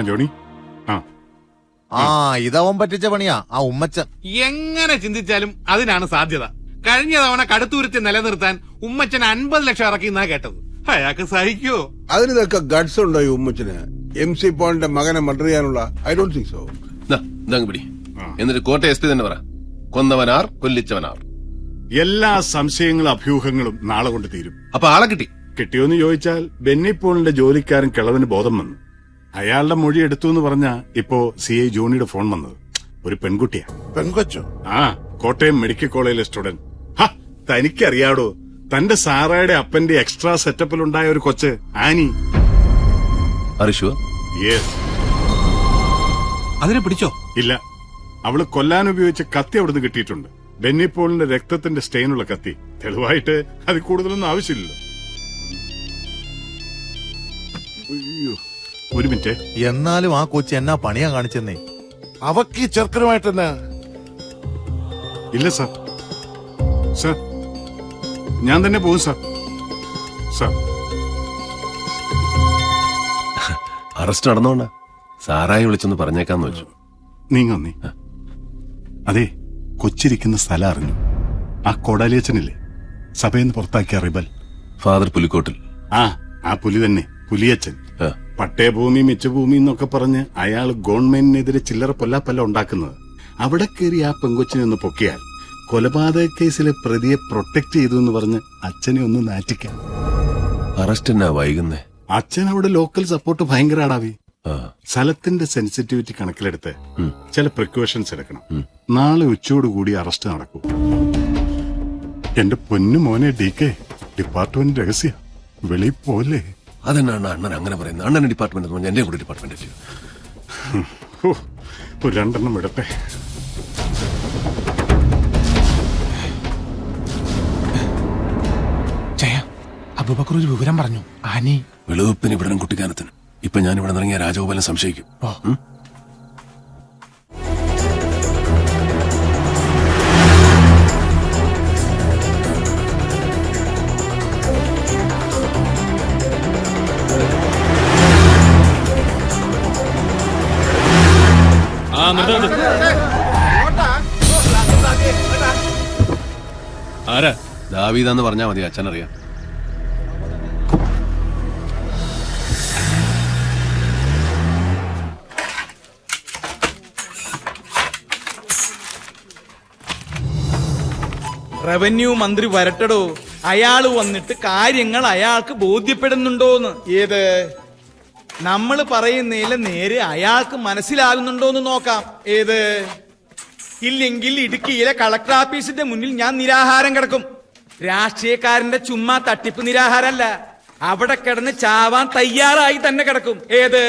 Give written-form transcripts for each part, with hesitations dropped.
Johnny. ഇതവൻ പറ്റിച്ച പണിയാ ആ ഉമ്മച്ചൻ. എങ്ങനെ ചിന്തിച്ചാലും അതിനാണ് സാധ്യത. കഴിഞ്ഞ തവണ കടുത്തുരുത്തി നിലനിർത്താൻ ഉമ്മച്ചൻ 50 ലക്ഷം ഇറക്കി എന്നാ കേട്ടത്. അയാൾക്ക് സഹിക്കോ? അതിനൊക്കെ ഗഡ്സ് ഉണ്ടോ ഈ ഉമ്മച്ചന്? MC പോളിന്റെ മകനെ മർഡർ ചെയ്യാനുള്ള? I don't think so. പിടി. എന്നിട്ട് കോട്ടയം SP തന്നെ പറ, കൊന്നവനാർ കൊല്ലിച്ചവനാർ. എല്ലാ സംശയങ്ങളും അഭ്യൂഹങ്ങളും നാളെ കൊണ്ട് തീരും. അപ്പൊ ആളെ കിട്ടിയോന്ന് ചോദിച്ചാൽ ബെന്നി പോളിന്റെ ജോലിക്കാരൻ കിളവന് ബോധം വന്നു. അയാളുടെ മൊഴി എടുത്തു എന്ന് പറഞ്ഞാ ഇപ്പോ CI ജോണിയുടെ ഫോൺ വന്നത്. ഒരു പെൺകുട്ടിയാ. പെൺകൊച്ചോ? കോട്ടയം മെഡിക്കൽ കോളേജിലെ സ്റ്റുഡന്റ്. തനിക്കറിയാടോ, തന്റെ സാറയുടെ അപ്പന്റെ എക്സ്ട്രാ സെറ്റപ്പിലുണ്ടായ ഒരു കൊച്ച് ആനി. അതിനെ പിടിച്ചോ? ഇല്ല, അവള് കൊല്ലാൻ ഉപയോഗിച്ച കത്തി അവിടുന്ന് കിട്ടിയിട്ടുണ്ട്. ബെന്നി പോളിന്റെ രക്തത്തിന്റെ സ്റ്റെയിനുള്ള കത്തി. തെളിവായിട്ട് അത് കൂടുതലൊന്നും ആവശ്യമില്ലല്ലോ. ഒരു മിനിറ്റ്. എന്നാലും ആ കൊച്ചി എന്നാ പണിയാ കാണിച്ചെന്നേ. അവക്ക് ഈ ചെറുക്കനുമായിട്ടെന്നാ? ഇല്ല സാർ, ഞാൻ തന്നെ പോകും സാർ. അറസ്റ്റ് നടന്നോണ്ടാ സാറായി വിളിച്ചൊന്ന് പറഞ്ഞേക്കാന്ന് വെച്ചു. നീങ്ങി. അതെ, കൊച്ചിരിക്കുന്ന സ്ഥലം അറിഞ്ഞു. ആ കോടാലിയച്ചനില്ലേ, സഭയിൽ നിന്ന് പുറത്താക്കിയ റിബൽ ഫാദർ പുലിക്കോട്ടിൽ. ആ പുലി തന്നെ, പുലിയച്ചൻ. പട്ടയഭൂമി മിച്ചഭൂമി എന്നൊക്കെ പറഞ്ഞ് അയാൾ ഗവൺമെന്റിനെതിരെ ചില്ലറ പൊല്ലാപ്പല്ല ഉണ്ടാക്കുന്നത്. അവിടെ കയറി ആ പെങ്കൊച്ചിനെ ഒന്ന് പൊക്കിയാൽ കൊലപാതക കേസിലെ പ്രതിയെ പ്രൊട്ടക്ട് ചെയ്തു എന്ന് പറഞ്ഞ് അച്ഛനെ ഒന്ന് നാറ്റിക്കാം. അറസ്റ്റ് എന്നാ വൈകുന്നേ? അച്ഛൻ അവിടെ ലോക്കൽ സപ്പോർട്ട് ഭയങ്കര ആടാവി. സ്ഥലത്തിന്റെ സെൻസിറ്റിവിറ്റി കണക്കിലെടുത്ത് ചില പ്രിക്കോഷൻസ് എടുക്കണം. നാളെ ഉച്ചയോടുകൂടി അറസ്റ്റ് നടക്കും. എന്റെ പൊന്നു മോനെ DK, ഡിപ്പാർട്ട്മെന്റ് രഹസ്യ, വെളിയിൽ പോലെ. അതെന്നാണ് അണ്ണൻ അങ്ങനെ പറയുന്നത്? അണ്ണൻ ഡിപ്പാർട്ട്മെന്റ്, എന്റെ കൂടെ ഡിപ്പാർട്ട്മെന്റ്. ഒരു 2 എണ്ണം ഇടട്ടെ. അബൂബക്കർ ഒരു വിവരം പറഞ്ഞു. ആനി വെളുപ്പിന് ഇവിടെ കുട്ടിക്കാനത്തിന്. ഇപ്പൊ ഞാൻ ഇവിടെ ഇറങ്ങിയ രാജഗോപാലൻ സംശയിക്കും. ആരാ? ദാവീദാന്ന് പറഞ്ഞാ മതി, അച്ഛനറിയാം. റവന്യൂ മന്ത്രി വരട്ടടോ. അയാള് വന്നിട്ട് കാര്യങ്ങൾ അയാൾക്ക് ബോധ്യപ്പെടുന്നുണ്ടോന്ന്. ഏത് നമ്മൾ പറയുന്നതിലെ നേരെ അയാൾക്ക് മനസ്സിലാകുന്നുണ്ടോന്ന് നോക്കാം. ഏത് ഇല്ലെങ്കിൽ ഇടുക്കിയിലെ കളക്ടർ ഓഫീസിന്റെ മുന്നിൽ ഞാൻ നിരാഹാരം കിടക്കും. രാഷ്ട്രീയക്കാരന്റെ ചുമ്മാ തട്ടിപ്പ് നിരാഹാരമല്ല, അവിടെ കിടന്ന് ചാവാൻ തയ്യാറായി തന്നെ കിടക്കും. ഏത്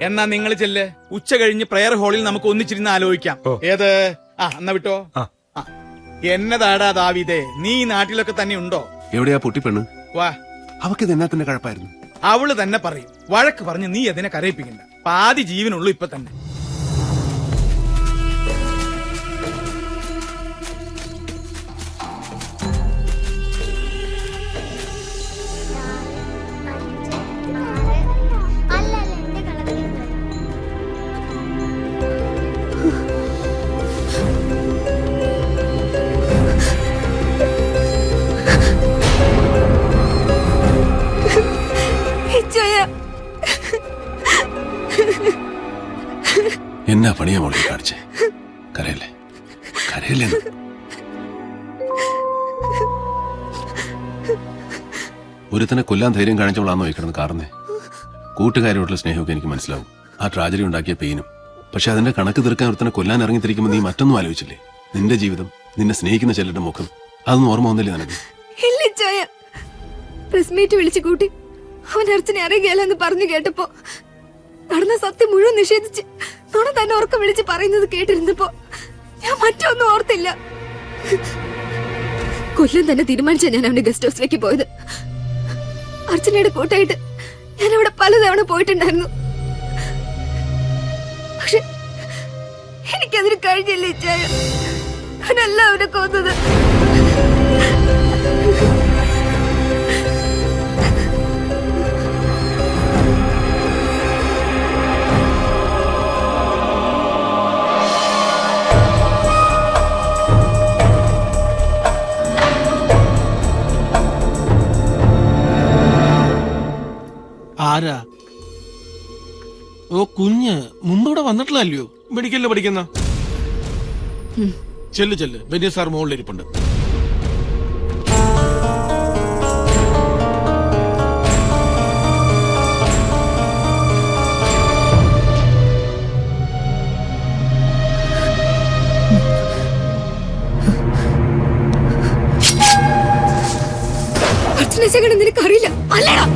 എന്നാ നിങ്ങൾ ചെല്ല്. ഉച്ച കഴിഞ്ഞ് പ്രയർ ഹാളിൽ നമുക്ക് ഒന്നിച്ചിരുന്ന് ആലോചിക്കാം. ഏത് എന്നാ വിട്ടോ. എന്നതാടാ ദാവീദേ, നീ ഈ നാട്ടിലൊക്കെ തന്നെ ഉണ്ടോ? എവിടെയാ പൊട്ടിപ്പെണ്ണ്? വാ, അവക്ക് തന്നെ കഴപ്പായിരുന്നു. അവള് തന്നെ പറയും. വഴക്ക് പറഞ്ഞ് നീ അതിനെ കരയിപ്പിക്കണ്ട. പാതി ജീവനുള്ളൂ ഇപ്പൊ തന്നെ. എന്നാ പണിയാ മോളെ കാണിച്ചേ? കരയല്ലേ? ഒരുത്തനെ കൊല്ലാൻ ധൈര്യം കാണിച്ചവളാന്നോ ഈ കിടന്ന് കാർന്നേ? കൂട്ടുകാരോടുള്ള സ്നേഹമൊക്കെ എനിക്ക് മനസ്സിലാവും, ആ ട്രാജഡി ഉണ്ടാക്കിയ പെയിനും. പക്ഷെ അതിന്റെ കണക്ക് തീർക്കാൻ ഒരുത്തനെ കൊല്ലാൻ ഇറങ്ങിത്തിരിക്കുമ്പോൾ നീ മറ്റൊന്നും ആലോചിച്ചില്ലേ? നിന്റെ ജീവിതം, നിന്നെ സ്നേഹിക്കുന്ന ചിലരുടെ മുഖം, അതൊന്നും ഓർമ്മ വന്നില്ലേ നിനക്ക്? പ്രസ് മീറ്റ് വിളിച്ചു കൂട്ടി അവൻ അർച്ചനെ അറിയുകയല്ലെന്ന് പറഞ്ഞു കേട്ടപ്പോ നടന്ന സത്യം മുഴുവൻ നിഷേധിച്ച് നുണ തന്നെ ഉറക്കം വിളിച്ച് പറയുന്നത് കേട്ടിരുന്നപ്പോ ഞാൻ മറ്റൊന്നും ഓർത്തില്ല. കൊല്ലം തന്നെ തീരുമാനിച്ച ഞാൻ അവന്റെ ഗസ്റ്റ് ഹൗസിലേക്ക് പോയത്. അർച്ചനയുടെ കൂട്ടായിട്ട് ഞാൻ അവിടെ പലതവണ പോയിട്ടുണ്ടായിരുന്നു. പക്ഷെ എനിക്കതിന് കഴിഞ്ഞില്ല. ഇച്ചായ, അവനല്ല അവനെ കൊന്നത്. ആരാ? ഓ കുഞ്ഞ് മുമ്പ് ഇവിടെ വന്നിട്ടില്ലല്ലോ. മെഡിക്കലില് പഠിക്കുന്ന. ചെല്ല് ചെല്ല്, ബെന്നി സാർ മുകളിലിരിപ്പുണ്ട്. അച്ഛനെ നിനക്കറിയില്ല അല്ലടാ.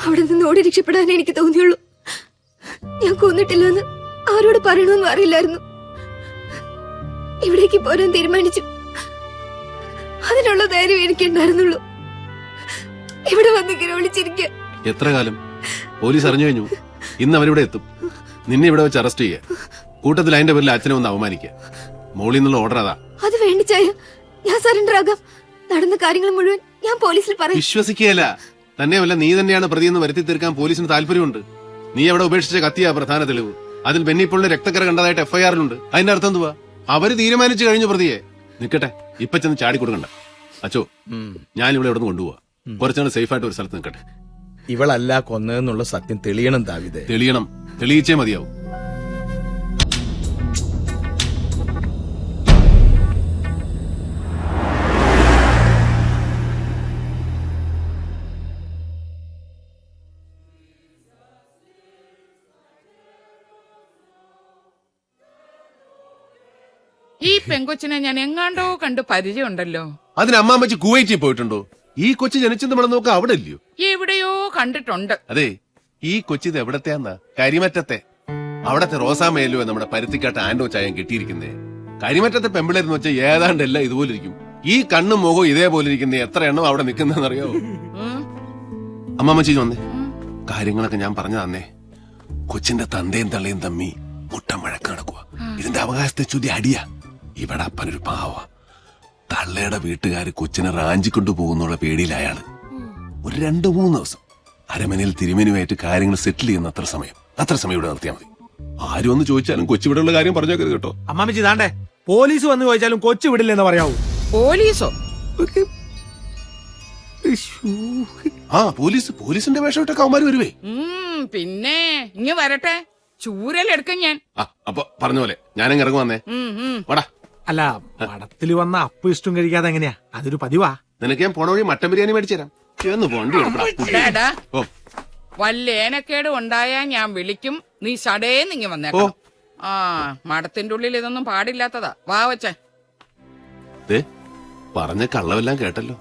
അവിടെ നിന്ന് ഓടി രക്ഷപ്പെടാൻ എനിക്ക് തോന്നിയുള്ളൂ. ഞാൻ കൊന്നിട്ടില്ലെന്ന് ആരോട് പറയണമെന്നും അറിയില്ലായിരുന്നു. ഇവിടേക്ക് പോരാൻ തീരുമാനിച്ചു. അതിനുള്ള ധൈര്യം എനിക്കുണ്ടായിരുന്നുള്ളൂ. ഇവിടെ വന്നിങ്ങനെ വിളിച്ചിരിക്കുക. എത്ര കാലം? പോലീസ് അറിഞ്ഞു കഴിഞ്ഞു. ഇന്ന് അവരിവിടെ എത്തും. നിന്നെ ഇവിടെ വെച്ച് അറസ്റ്റ് ചെയ്യുക. കൂട്ടത്തിൽ അതിന്റെ പേരിൽ അച്ഛനെ ഒന്ന് അവമാനിക്കുക. മോളിൽ നിന്നുള്ള ഓർഡർ അതാ. അത് വേണ്ടിച്ചായ ഞാൻ സറണ്ടർ ആകാം. നടന്ന കാര്യങ്ങൾ മുഴുവൻ ഞാൻ പോലീസിൽ പറയും. വിശ്വസിക്കുകയല്ല. തന്നെയല്ല, നീ തന്നെയാണ് പ്രതിയെന്ന് വരുത്തി തീർക്കാൻ പോലീസിന് താല്പര്യമുണ്ട്. നീ അവിടെ ഉപേക്ഷിച്ച കത്തിയാ പ്രധാന തെളിവ്. അതിൽ ബെന്നിപ്പോളിന്റെ രക്തക്കര കണ്ടതായിട്ട് എഫ്ഐആറിലുണ്ട്. അതിന്റെ അർത്ഥം എന്തുവാ? അവര് തീരുമാനിച്ചു കഴിഞ്ഞു പ്രതിയെ. നിക്കട്ടെ, ഇപ്പൊ ചെന്ന് ചാടിക്കൊടുക്കണ്ട. അച്ചോ, ഞാനിവിടെ ഇവിടെ നിന്ന് കൊണ്ടുപോവാ. കുറച്ചുകൂടെ സേഫ് ആയിട്ട് ഒരു സ്ഥലത്ത് നിൽക്കട്ടെ. ഇവളല്ല കൊന്നതെന്നുള്ള സത്യം തെളിയണം ദാവീദേ. തെളിയണം. തെളിയിച്ചേ മതിയാവും. ഈ പെങ്കൊച്ചിനെ ഞാൻ എങ്ങാണ്ടോ കണ്ട് പരിചയമുണ്ടല്ലോ. അതിന് അമ്മാമ്മച്ചി കുവൈറ്റിൽ പോയിട്ടുണ്ടോ? ഈ കൊച്ചു ജനിച്ചെന്ന് നമ്മൾ നോക്കാം, അവിടെ ഇല്ലയോ? എവിടെയോ കണ്ടിട്ടുണ്ട്. അതെ, ഈ കൊച്ചിത് എവിടത്തെയാന്നാ? കരിമറ്റത്തെ. അവിടത്തെ റോസാമേലോ നമ്മുടെ പരുത്തിക്കാട്ട് ആൻഡോ ചായം കിട്ടിയിരിക്കുന്നേ. കരിമറ്റത്തെ പെമ്പിളെന്ന് വെച്ചാൽ ഏതാണ്ട് എല്ലാം ഇതുപോലെ ഇരിക്കും. ഈ കണ്ണും മുഖവും ഇതേപോലെ ഇരിക്കുന്ന എത്ര എണ്ണം അവിടെ നിൽക്കുന്നറിയോ? അമ്മാമ്മച്ചി വന്നേ, കാര്യങ്ങളൊക്കെ ഞാൻ പറഞ്ഞു തന്നേ. കൊച്ചിന്റെ തന്തയും തള്ളയും തമ്മി മുട്ടം വഴക്ക് നടക്കുക. ഇതിന്റെ അവകാശത്തെ ചൊല്ലി അടിയാ. ഇവിടെ അപ്പനൊരു പാവ. തള്ളയുടെ വീട്ടുകാര് കൊച്ചിനെ റാഞ്ചിക്കൊണ്ടു പോകുന്നുള്ള പേടിയിൽ അയാള് ഒരു 2-3 ദിവസം അരമനയിൽ തിരുമേനുമായിട്ട് കാര്യങ്ങൾ സെറ്റിൽ ചെയ്യുന്ന അത്ര സമയം ഇവിടെ നിർത്തിയാൽ മതി. ആരും ഒന്ന് ചോദിച്ചാലും കൊച്ചിവിടെയുള്ള കാര്യം പറഞ്ഞേക്കരുത് കേട്ടോ. അമ്മാമ്മച്ചി താണ്ടേ, പോലീസ് വന്ന് ചോദിച്ചാലും കൊച്ചു വിടില്ലെന്ന് പറയാവൂ. പോലീസോ? ആ പോലീസിന്റെ വേഷമിട്ടൊക്കെ അവന്മാര് വരുവേ. പിന്നെ ഇങ്ങ് വരട്ടെ, ചൂരലെടുക്കും ഞാൻ. അപ്പൊ പറഞ്ഞ പോലെ ഞാനങ്ങ് ഇറങ്ങു വന്നേ. വാടാ. അല്ല, പടത്തില് വന്ന അപ്പ് ഇഷ്ടം കഴിക്കാതെ എങ്ങനെയാ? അതൊരു പതിവാ. നിനക്ക് ഞാൻ പോണ വഴി മട്ടൻ ബിരിയാണി മേടിച്ചു തരാം. വല്ലേനക്കേട് ഉണ്ടായാ ഞാൻ വിളിക്കും. നീ സടേന്നിങ്ങ് വന്നേക്കാം. ആ മടത്തിന്റെ ഉള്ളിൽ ഇതൊന്നും പാടില്ലാത്തതാ. വാ വച്ചേ. പറഞ്ഞ കള്ളവെല്ലാം കേട്ടല്ലോ.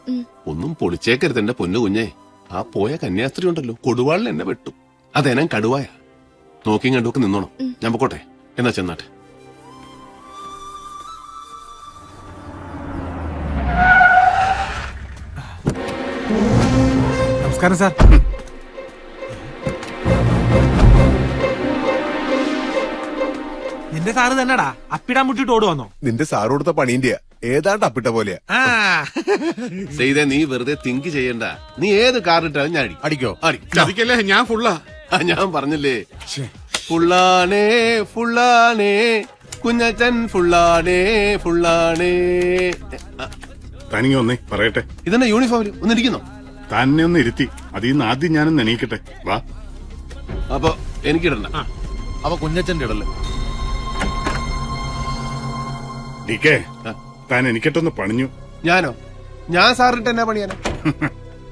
ഒന്നും പൊളിച്ചേക്കരുത് എന്റെ പൊന്നു കുഞ്ഞേ. ആ പോയ കന്യാസ്ത്രീ ഉണ്ടല്ലോ, കൊടുവാളിൽ എന്നെ വെട്ടും. അതെനാ കടുവായ. നോക്കിയും കണ്ടുമൊക്കെ നിന്നോണം. ഞാൻ പൊക്കോട്ടെ. എന്നാ ചെന്നാട്ടെ. നമസ്കാരം സാർ. നിന്റെ സാറ് തന്നെടാ അപ്പിടാൻ മുട്ടിട്ട് ഓടുവന്നോ? നിന്റെ സാറ് കൊടുത്ത പണീന്റെയാ, ഏതാണ്ട് അപ്പിട്ട പോലെയാ. ചെയ്തേ, നീ വെറുതെ തിങ്ക് ചെയ്യണ്ട. നീ ഏത് കാറിട്ടാലും ഞാൻ അടിക്കോ? ചതിക്കല്ലേ, ഞാൻ ഫുള്ളാ. ഞാൻ പറഞ്ഞില്ലേ, ഫുള്ളാണേ ഫുള്ളാണേ കുഞ്ഞച്ചൻ ഫുള്ളാണേ ഫുള്ളാണേ. തനിങ്ങ ഒന്നേ പറയട്ടെ. ഇതെന്നെ യൂണിഫോമിൽ ഒന്നിരിക്കുന്നോ? തന്നെ ഒന്ന് ഇരുത്തി. അതിന്ന് ആദ്യം ഞാനൊന്ന് എണീക്കട്ടെ. വാ. അപ്പൊ എനിക്കിടണ്ട. അവ കുഞ്ഞച്ചന്റെ ഇടല്ലേ? ഡിക്കേ, താൻ എനിക്കിട്ടൊന്ന് പണിഞ്ഞു. ഞാനോ? ഞാൻ സാറിട്ട് എന്നാ പണിയാനോ?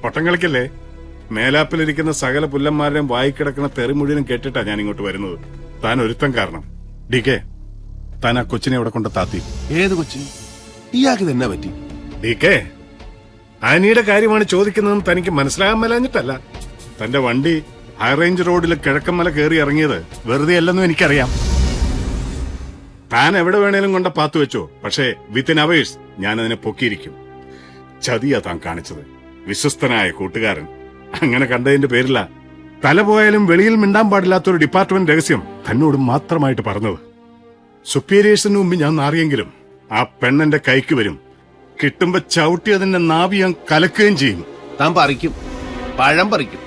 പൊട്ടം കളിക്കല്ലേ. മേലാപ്പിലിരിക്കുന്ന സകല പുല്ലന്മാരുടെയും വായിക്കിടക്കുന്ന തെറി മുഴുവനും കേട്ടിട്ടാ ഞാൻ ഇങ്ങോട്ട് വരുന്നത്. താൻ ഒരുത്തം കാരണം. ഡിക്കേ, താൻ ആ കൊച്ചിനെ എവിടെ കൊണ്ട് താത്തി? ഏത് കൊച്ചി? ഇയാൾക്ക് തന്നെ പറ്റി? ഡീക്കേ, ആനിയുടെ കാര്യമാണ് ചോദിക്കുന്നതെന്ന് തനിക്ക് മനസ്സിലാകാൻ മേലാഞ്ഞിട്ടല്ല. തന്റെ വണ്ടി ഹൈറേഞ്ച് റോഡിൽ കിഴക്കമ്മല കയറി ഇറങ്ങിയത് വെറുതെ അല്ലെന്നും എനിക്കറിയാം. താൻ എവിടെ വേണേലും കൊണ്ട് പാത്തു വെച്ചോ, പക്ഷേ വിത്തിൻ അവേഴ്സ് ഞാൻ അതിനെ പൊക്കിയിരിക്കും. ചതിയാ താൻ കാണിച്ചത്. വിശ്വസ്തനായ കൂട്ടുകാരൻ അങ്ങനെ കണ്ടതിന്റെ പേരില തല പോയാലും വെളിയിൽ മിണ്ടാൻ പാടില്ലാത്തൊരു ഡിപ്പാർട്ട്മെന്റ് രഹസ്യം തന്നോട് മാത്രമായിട്ട് പറഞ്ഞത്. സുപ്പീരിയേഴ്സിന് മുമ്പ് ഞാൻ നാറിയെങ്കിലും ആ പെണ്ണെന്റെ കൈക്ക് വരും. കിട്ടുമ്പോ ചവിട്ടി അതിന്റെ നാവി ഞാൻ കലക്കുകയും ചെയ്യും. താൻ പറിക്കും, പഴം പറിക്കും.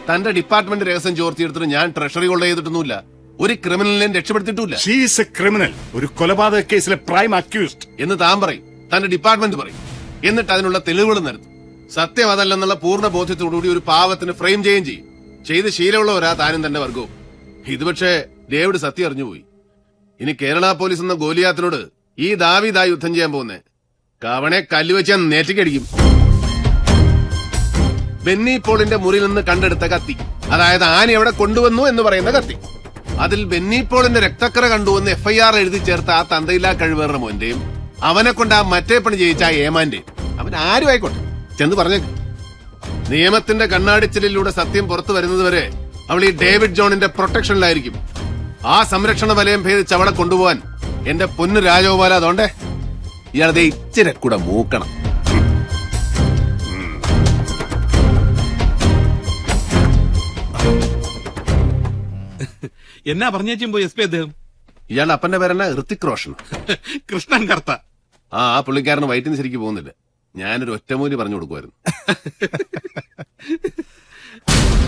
തന്റെ ഡിപ്പാർട്ട്മെന്റ് രഹസ്യം ചോർത്തിയെടുത്തിട്ട് ഞാൻ ട്രഷറി കൊള്ള ചെയ്തിട്ടൊന്നുമില്ല. ഒരു ക്രിമിനലിനെ രക്ഷപ്പെടുത്തിയിട്ടില്ല. ഷീ ഈസ് എ ക്രിമിനൽ, ഒരു കൊലപാതക കേസിലെ പ്രൈം അക്യൂസ്ഡ് എന്ന് താൻ പറയും, തന്റെ ഡിപ്പാർട്ട്മെന്റ് പറയും. എന്നിട്ട് അതിനുള്ള തെളിവുകൾ നിരത്തും. സത്യം അതല്ലെന്നുള്ള പൂർണ്ണ ബോധ്യത്തോടുകൂടി ഒരു പാവത്തിന് ഫ്രെയിം ചെയ്യുകയും ചെയ്യും. ചെയ്ത് ശീലമുള്ളവരാ താനും തന്റെ വർഗവും. ഇത് പക്ഷേ ഡേവിഡ് സത്യം അറിഞ്ഞുപോയി. ഇനി കേരള പോലീസ് എന്ന ഗോലിയാത്തിനോട് ഈ ദാവീദാ യുദ്ധം ചെയ്യാൻ പോകുന്നേ. കവണെ കല്ലുവെച്ച് നെറ്റിക്കടിക്കും. ബെന്നി പോളിന്റെ മുറിയിൽ നിന്ന് കണ്ടെടുത്ത കത്തി, അതായത് ആന എവിടെ കൊണ്ടുവന്നു എന്ന് പറയുന്ന കത്തി, അതിൽ ബെന്നി പോളിന്റെ രക്തക്കറ കണ്ടുവന്ന് FIR എഴുതി ചേർത്ത ആ തന്തയില്ലാ കഴിവേറുന്ന മോന്റെയും അവനെ കൊണ്ട് ആ മറ്റേ പണി ജയിച്ച ആ ഏമാന്റെയും, അവൻ ആരും ആയിക്കോട്ടെ, ചെന്ന് പറഞ്ഞേക്ക്. നിയമത്തിന്റെ കണ്ണാടിച്ചിലൂടെ സത്യം പുറത്തു വരുന്നതുവരെ അവൾ ഈ ഡേവിഡ് ജോണിന്റെ പ്രൊട്ടക്ഷനിലായിരിക്കും. ആ സംരക്ഷണ വലയം ഭേദിച്ച് അവളെ കൊണ്ടുപോവാൻ എന്റെ പൊന്നു രാജഗോപാല അതുകൊണ്ടേ ഇയാളതെ ഇച്ചിരി കൂടെ മൂക്കണം. എന്നാ പറഞ്ഞേച്ചുമ്പോ SP അദ്ദേഹം? ഇയാളുടെ അപ്പന്റെ പേരെന്നാ? ഋത്തിക് റോഷൻ. കൃഷ്ണൻ കർത്ത. ആ പുള്ളിക്കാരന് വയറ്റിന് ശരിക്ക് പോകുന്നില്ല. ഞാനൊരു ഒറ്റമൂലി പറഞ്ഞു കൊടുക്കുമായിരുന്നു.